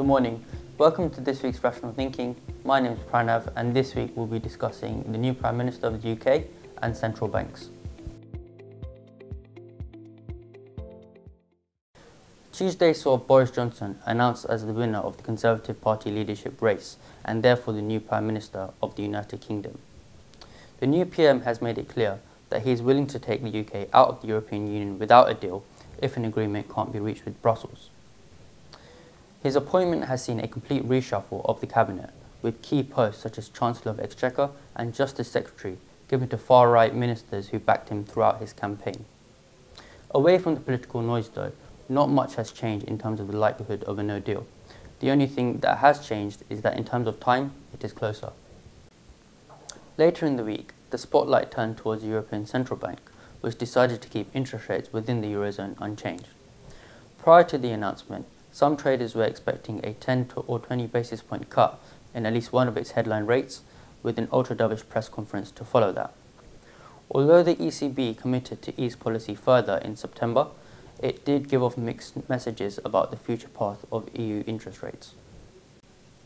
Good morning. Welcome to this week's Rational Thinking. My name is Pranav, and this week we'll be discussing the new Prime Minister of the UK and central banks. Tuesday saw Boris Johnson announced as the winner of the Conservative Party leadership race and therefore the new Prime Minister of the United Kingdom. The new PM has made it clear that he is willing to take the UK out of the European Union without a deal if an agreement can't be reached with Brussels. His appointment has seen a complete reshuffle of the cabinet, with key posts such as Chancellor of Exchequer and Justice Secretary given to far-right ministers who backed him throughout his campaign. Away from the political noise though, not much has changed in terms of the likelihood of a no deal. The only thing that has changed is that in terms of time, it is closer. Later in the week, the spotlight turned towards the European Central Bank, which decided to keep interest rates within the Eurozone unchanged. Prior to the announcement, some traders were expecting a 10 or 20 basis point cut in at least one of its headline rates, with an ultra-dovish press conference to follow that. Although the ECB committed to ease policy further in September, it did give off mixed messages about the future path of EU interest rates.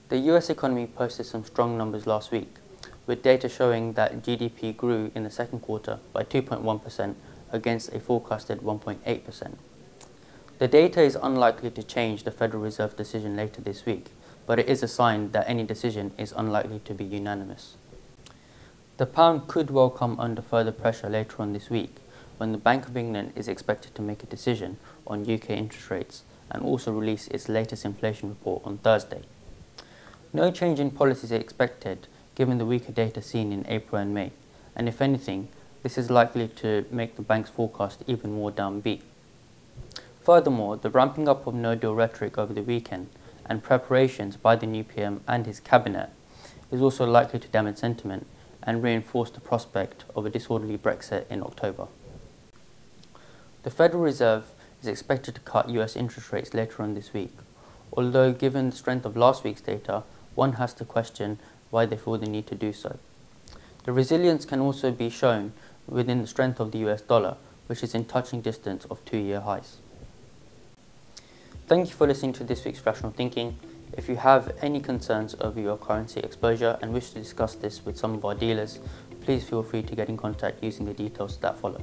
The US economy posted some strong numbers last week, with data showing that GDP grew in the second quarter by 2.1% against a forecasted 1.8%. The data is unlikely to change the Federal Reserve decision later this week, but it is a sign that any decision is unlikely to be unanimous. The pound could well come under further pressure later on this week, when the Bank of England is expected to make a decision on UK interest rates and also release its latest inflation report on Thursday. No change in policy is expected given the weaker data seen in April and May, and if anything, this is likely to make the bank's forecast even more downbeat. Furthermore, the ramping up of no-deal rhetoric over the weekend and preparations by the new PM and his cabinet is also likely to damage sentiment and reinforce the prospect of a disorderly Brexit in October. The Federal Reserve is expected to cut US interest rates later on this week, although given the strength of last week's data, one has to question why they feel the need to do so. The resilience can also be shown within the strength of the US dollar, which is in touching distance of 2-year highs. Thank you for listening to this week's Rational Thinking. If you have any concerns over your currency exposure and wish to discuss this with some of our dealers, please feel free to get in contact using the details that follow.